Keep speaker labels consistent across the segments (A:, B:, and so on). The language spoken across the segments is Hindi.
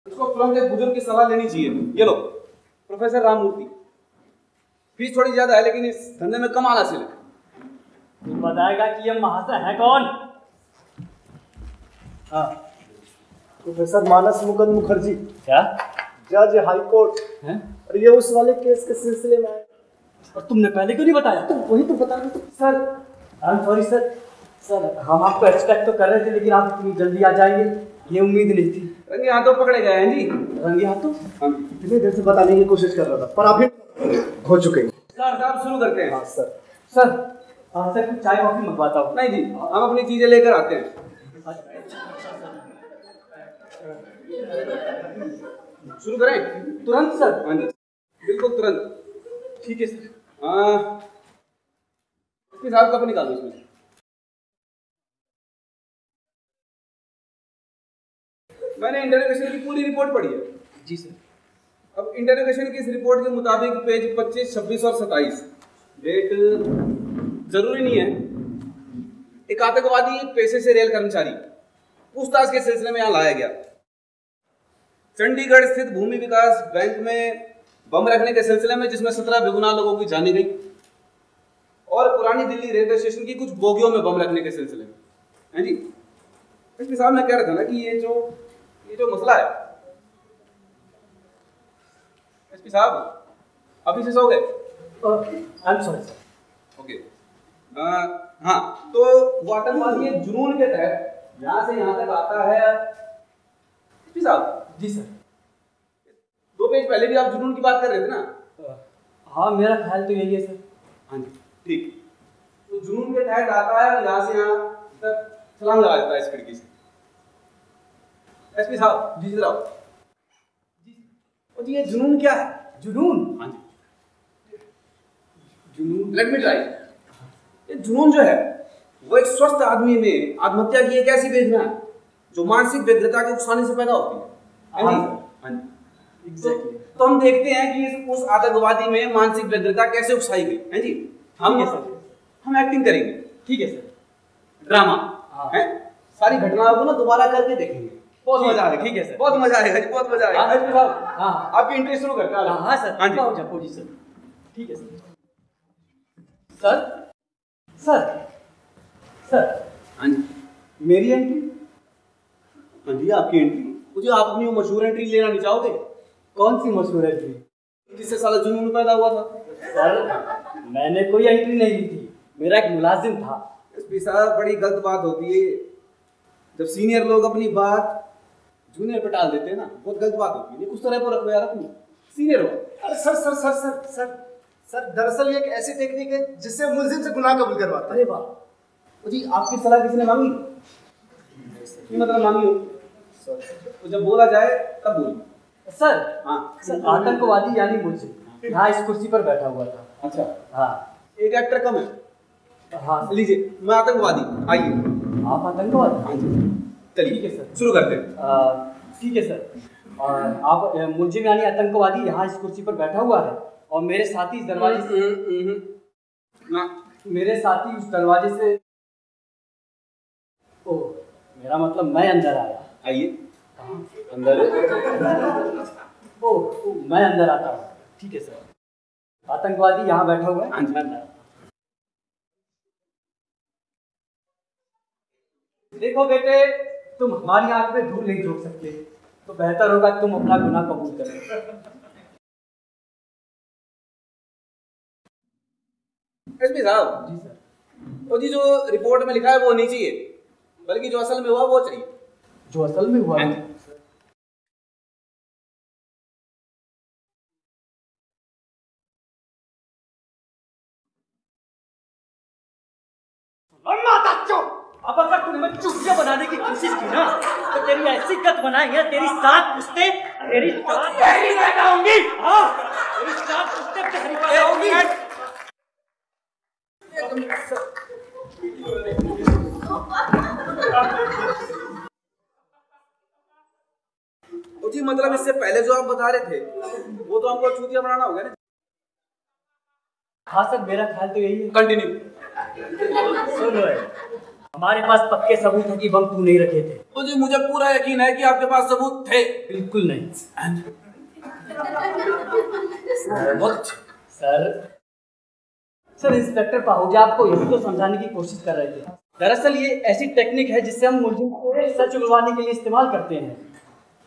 A: इसको तुरंत एक बुजुर्ग की सलाह लेनी चाहिए। ये लो, प्रोफेसर राममूर्ति। फीस थोड़ी ज्यादा है लेकिन इस धंधे में कमाल हासिल है।
B: तू बताएगा कि ये महाशय है कौन?
C: हाँ, प्रोफेसर मानस मुकुंद मुखर्जी।
B: क्या?
C: जज हाई कोर्ट
B: है?
C: और ये उस वाले केस के सिलसिले में आए।
B: और तुमने पहले क्यों नहीं बताया?
C: तो वही तो बता रहे थे sir.
B: I am sorry sir. Sir हम आपको एक्सपेक्ट तो कर रहे थे लेकिन आप इतनी जल्दी आ जाएंगे ये उम्मीद नहीं थी।
A: रंगे हाथों पकड़े गए हैं जी।
B: रंगे हाथों?
A: हाँ,
C: इतने देर से बताने की कोशिश कर रहा था पर आप ही हो चुके हैं।
A: सर साहब शुरू करते हैं।
C: हाँ सर।
B: सर सर कुछ चाय कॉफी मंगवाता हूँ।
A: नहीं जी, हम अपनी चीजें लेकर आते हैं। शुरू करें?
B: तुरंत सर?
A: हाँ जी, बिल्कुल तुरंत।
B: ठीक है सर।
A: हाँ, इसके साथ कब निकालो इसमें। मैंने इंटरोगेशन की पूरी रिपोर्ट पढ़ी है।
B: जी सर।
A: अब इंटरोगेशन की इस रिपोर्ट के मुताबिक पेज 25, 26 और 27 डेट जरूरी नहीं है। एक आतंकवादी पेशे से रेल कर्मचारी पूछताछ के सिलसिले में यहाँ लाया गया। चंडीगढ़ स्थित भूमि विकास बैंक में बम रखने के सिलसिले में जिसमें 17 बेगुनाह लोगों की जाने गई और पुरानी दिल्ली रेलवे स्टेशन की कुछ बोगियों में बम रखने के सिलसिले में है जी। इसके साथ मैं कह रहा था ना कि ये जो मसला है, एसपी साहब अभी से सो गए?
B: I am sorry sir.
A: Okay. हाँ, तो वो आतंकवादी एक जुनून के तहत यहाँ से यहाँ तक आता है। एसपी साहब।
B: जी सर।
A: 2 पेज पहले भी आप जुनून की बात कर रहे थे ना?
B: हाँ मेरा ख्याल तो यही है सर।
A: हाँ जी, ठीक। तो जुनून के तहत आता है और यहाँ से यहाँ तक छलांग लगा देता है इस खिड़की से। एसपी साहब जी जरा। जी ये जुनून क्या है?
B: जुनून?
A: हाँ जी, जुनून। Let me try. ये जुनून जो है वो एक स्वस्थ आदमी में आत्महत्या की एक ऐसी वेदना है जो मानसिक व्यग्रता के उकसाने से पैदा होती है। हाँ जी, एग्जैक्टली। तो हम देखते हैं कि उस आतंकवादी में मानसिक व्यग्रता कैसे उकसाई गई है जी। हम एक्टिंग करेंगे।
B: ठीक है सर।
A: ड्रामा है, सारी घटनाओं को ना दोबारा करके देखेंगे। बहुत मजा आएगा।
B: ठीक है सर।
A: बहुत मजा आएगा जी, बहुत मजा आएगा।
B: एसपी साहब। हाँ
A: आपकी एंट्री शुरू करते हैं।
B: हाँ सर।
A: हाँ जी
B: जपो जी सर। ठीक है सर। Sir sir sir.
A: हाँ जी,
B: मेरी एंट्री?
A: हाँ जी आपकी एंट्री। मुझे आप अपनी वो मशहूर एंट्री लेना नहीं चाहोगे?
B: कौन सी मशहूर एंट्री?
A: जिससे साला जुनून पैदा हुआ था।
B: सर मैंने कोई एंट्री नहीं ली थी, मेरा एक मुलाजिम था।
A: एसपी साहब बड़ी गलत बात होती है जब सीनियर लोग अपनी बात जूनियर पे टाल देते हैं ना, बहुत गलत बात होती है। कुछ तरह पर रखो यार, अपनी सीनियर हो।
C: अरे sir sir sir sir sir sir दरअसल ये एक ऐसी टेक्निक है जिससे मुलजिम से गुनाह कबूल करवाता है।
A: अरे वाह जी, आपकी सलाह किसने मांगी? ये मतलब मांगी हो तो जब बोला जाए तब बोलिए।
B: सर
A: हाँ
B: सर आतंकवादी यानी मुलजिम यहाँ इस कुर्सी पर बैठा हुआ था।
A: अच्छा,
B: हाँ
A: एक एक्टर कम है।
B: हाँ
A: लीजिए, मैं आतंकवादी। आइए।
B: आप आतंकवादी?
A: हाँ जी, चलिए
B: ठीक है सर,
A: शुरू करते हैं।
B: ठीक है सर। और आप मुलजिम यानी आतंकवादी यहाँ इस कुर्सी पर बैठा हुआ है और मेरे साथी इस दरवाजे से मेरे साथी उस दरवाजे से ओह मेरा मतलब मैं अंदर आया।
A: आइए।
B: अंदर? ओह मैं अंदर आता हूँ। ठीक है सर। आतंकवादी यहाँ बैठा हुआ है।
A: हाँ जी।
B: मैं अंदर। देखो बेटे, तुम हमारी आंख में धूल नहीं झोंक सकते, तो बेहतर होगा तुम अपना गुनाह कबूल करो।
A: एसपी साहब।
B: जी सर।
A: वो जी जो रिपोर्ट में लिखा है वो नहीं चाहिए, बल्कि जो असल में हुआ वो चाहिए।
B: जो असल में हुआ है? अब अगर तूने मैं चुटिया बनाने की कोशिश की ना तो तेरी ऐसी गत बनाएंगे, तेरी सात पुश्ते तेरी लगाऊंगी। हाँ तेरी सात पुश्ते तेरी लगाऊंगी।
A: जी मतलब इससे पहले जो आप बता रहे थे वो तो हमको चूतिया बनाना होगा ना।
B: हाँ सर मेरा ख्याल तो यही है।
A: कंटिन्यू।
B: सुनो हमारे पास पक्के सबूत है कि बम तू नहीं रखे थे।
A: तो जी मुझे पूरा यकीन है कि आपके पास सबूत थे।
B: बिल्कुल नहीं
A: बहुत
B: सर इंस्पेक्टर पाहूजा आपको यही तो समझाने की कोशिश कर रहे थे। दरअसल ये ऐसी टेक्निक है जिससे हम मुलजिम को सच उगलवाने के लिए इस्तेमाल करते हैं।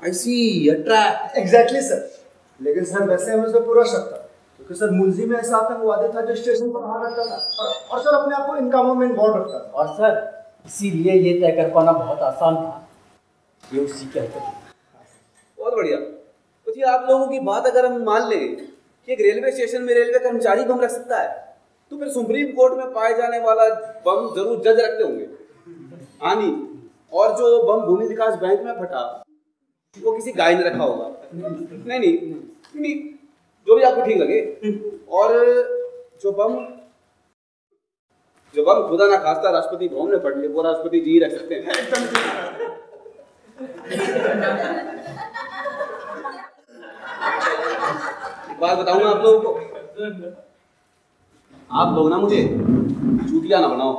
A: I see, a trap.
C: Exactly sir. लेकिन सर वैसे हमें उस पर पूरा शक था, क्योंकि सर मुलजिम ऐसा आतंकवादी था जो स्टेशन पर वहां रखता था और सर अपने आप को इन कामों में इन्वॉल्व रखता था।
B: और सर इसीलिए ये तय कर पाना बहुत आसान था ये उसी के हरकत थी।
A: बहुत बढ़िया। तो जी आप लोगों की बात अगर हम मान लें कि एक रेलवे स्टेशन में रेलवे कर्मचारी बम रख सकता है, तो फिर सुप्रीम कोर्ट में पाए जाने वाला बम जरूर जज रखते होंगे। हानि और जो बम भूमि विकास बैंक में फटा वो किसी गाय ने रखा होगा। नहीं, जो भी आपको ठीक लगे। और जो बम खुदा ना खास्ता राष्ट्रपति भवन में फट ले, वो राष्ट्रपति जी रख सकते हैं। एक बात बताऊंगा आप लोगों को, आप लोग ना मुझे चूतिया ना बनाओ।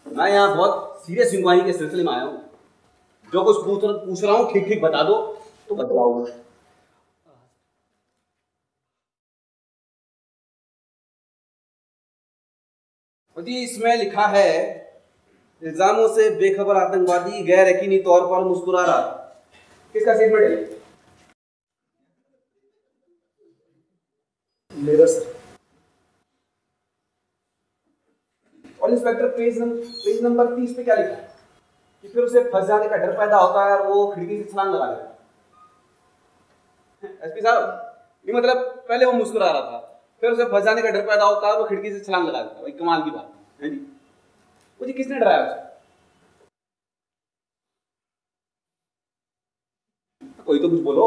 A: मैं यहाँ बहुत सीरियस इंक्वायरी के सिलसिले में आया हूँ। जो कुछ पूछ रहा हूँ ठीक बता दो तो बतलाऊंगा। जी इसमें लिखा है, इल्जामों से बेखबर आतंकवादी गैर यकीनी तौर पर मुस्कुरा रहा। किसका स्टेटमेंट है?
C: मेरा सर।
A: और इंस्पेक्टर पेज नंबर 30 पे क्या लिखा है कि फिर उसे फंस जाने का डर पैदा होता है और वो खिड़की से छलांग लगा देता है। एसपी साहब ये मतलब पहले वो मुस्कुरा रहा था, फिर उसे फंस जाने का डर पैदा होता है और वो खिड़की से छलांग लगा देता है। भाई कमाल की बात है जी। वो जी किसने डराया उसे? कोई तो कुछ बोलो।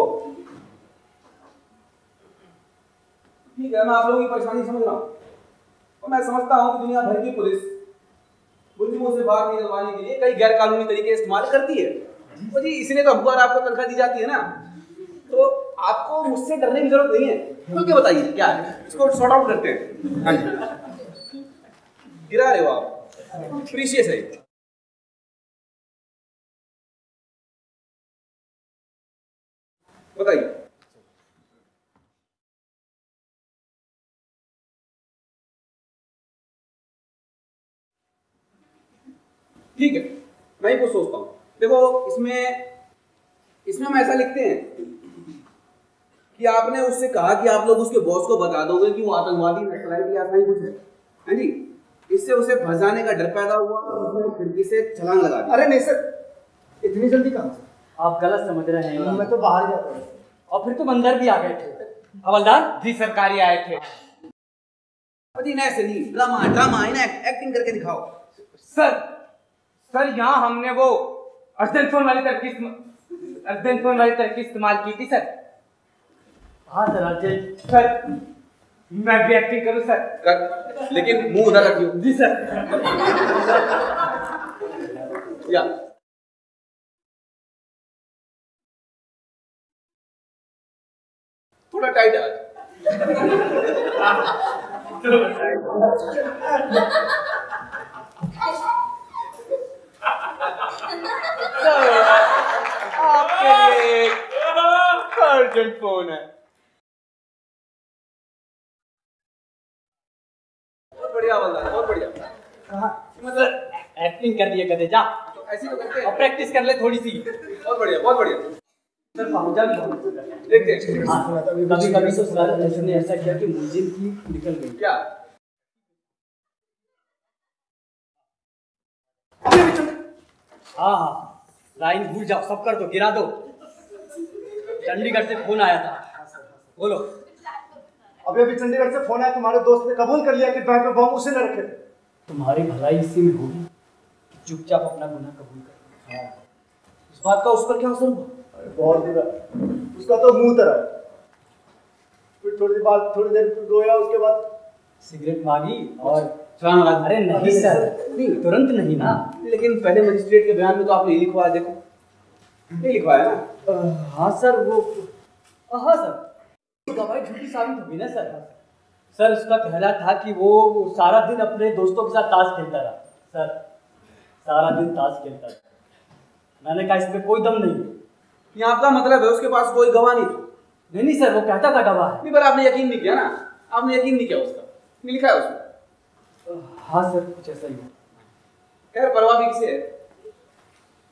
A: ठीक है, मैं आप लोगों की परेशानी समझ रहा हूँ और मैं समझता हूँ कि दुनिया भर की पुलिस मुलजिमों से बाहर निकलवाने के लिए कई गैर कानूनी तरीके इस्तेमाल करती है। तो जी इसलिए तो हमको और आपको तनख्वाह दी जाती है ना, तो आपको मुझसे डरने की जरूरत नहीं है। खुल के बताइए क्या है, इसको सॉर्ट आउट करते हैं। हाँ जी, गिरा रहे हो आप, प्रीशियस है। बताइए। ठीक है, मैं ही कुछ सोचता हूँ। देखो इसमें हम ऐसा लिखते हैं कि आपने उससे कहा कि आप लोग उसके बॉस को बता दोगे कि वो आतंकवादी नक्सलाइट या ऐसा ही कुछ है जी। इससे उसे फंसाने का डर पैदा हुआ और उसने खिड़की से छलांग लगा दी।
C: अरे नहीं सर, इतनी जल्दी कहाँ से?
B: आप गलत समझ रहे हैं।
C: मैं तो बाहर जाता हूँ।
B: और फिर तुम अंदर भी आ गए थे। हवलदार
D: जी सरकारी आए थे।
A: ऐसे नहीं, ड्रामा है ना, एक्टिंग करके दिखाओ।
D: सर यहाँ हमने वो अर्जेंट फोन वाली तरकीब इस्तेमाल की थी सर।
B: हाँ सर अर्जेंट।
D: सर मैं भी एक्टिंग करूँ सर?
A: कर, लेकिन मुंह उधर रखियो।
D: जी सर।
A: या थोड़ा टाइट है।
D: आपके लिए अर्जेंट फोन है।
A: बहुत बढ़िया हवलदार, बहुत बढ़िया।
B: मतलब एक्टिंग कर दिया करते जा,
A: तो ऐसी तो करते
B: और
A: हैं।
B: प्रैक्टिस कर ले थोड़ी सी।
A: बहुत बढ़िया, बहुत बढ़िया।
B: सर पाहुजा भी बहुत अच्छा है।
A: देखते हैं।
B: हाँ, कभी कभी तो सर उसने ऐसा किया कि मुलजिम की निकल गई।
A: क्या
B: हाँ, लाइन भूल जाओ, सब कर दो, गिरा दो। चंडीगढ़ से फोन आया था, बोलो।
C: अभी चंडीगढ़ से फोन आया, तुम्हारे दोस्त ने कबूल कर लिया कि बैंक में बम उसे न रखे थे।
B: तुम्हारी भलाई इसी में होगी, चुपचाप अपना गुनाह कबूल कर।
A: हाँ। इस बात का उस पर क्या असर हुआ?
C: बहुत बुरा, उसका तो मुंह तरह। फिर थोड़ी देर रोया, उसके बाद
B: सिगरेट मांगी और
A: छलांग लगा दी।
B: अरे नहीं सर, नहीं तुरंत नहीं ना।
A: लेकिन पहले मजिस्ट्रेट के बयान में तो आपने ये लिखवाया, देखो नहीं लिखवाया ना।
B: हाँ सर, वो हाँ सर, गवाही झूठी साबित हुई ना सर। सर उसका कहना था कि वो सारा दिन अपने दोस्तों के साथ ताश खेलता रहा सर। सारा दिन ताश खेलता था। मैंने कहा इसमें कोई दम नहीं है।
A: ये आपका मतलब है उसके पास कोई गवाह नहीं था?
B: नहीं सर, वो कहता था गवाह है।
A: नहीं, पर आपने यकीन नहीं किया ना, आपने यकीन नहीं किया उसका, नहीं लिखा है उसमें।
B: हाँ सर, कुछ ऐसा ही है।
A: खैर परवाह भी किसे है।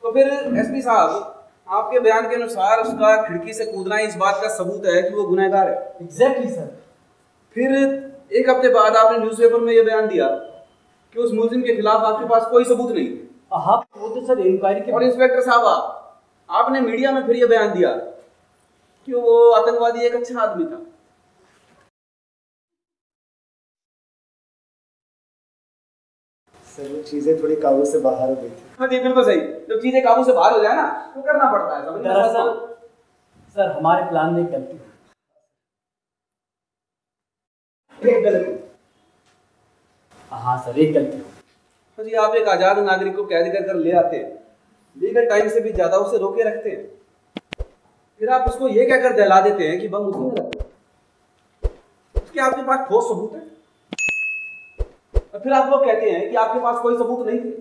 A: तो फिर एसपी साहब, आपके बयान के अनुसार उसका खिड़की से कूदना इस बात का सबूत है कि वो गुनहगार है।
B: Exactly sir.
A: फिर एक हफ्ते बाद आपने न्यूज़पेपर में ये बयान दिया कि उस मुलजिम के खिलाफ आपके पास कोई सबूत नहीं है।
B: हाँ, वो तो सर इंक्वायरी के।
A: और इंस्पेक्टर साहब, आपने मीडिया में फिर ये बयान दिया कि वो आतंकवादी एक अच्छा आदमी था।
C: सर वो चीजें थोड़ी काबू से बाहर हो गई थी।
A: हाँ जी, बिल्कुल सही। जब चीजें काबू से बाहर हो जाए ना तो करना पड़ता है। समझ
B: दरअसल सर हमारे प्लान में गलती हुई।
A: एक गलती।
B: हाँ सर, एक गलती हुई।
A: हाँ जी, आप एक आजाद नागरिक को कैद कर ले आते हैं, लीगल टाइम से भी ज्यादा उसे रोके रखते हैं, फिर आप उसको ये कहकर दहला देते हैं कि बम उसी ने रखा। उसके आपके पास ठोस सबूत है, और फिर आप लोग कहते हैं कि आपके पास कोई सबूत नहीं थे।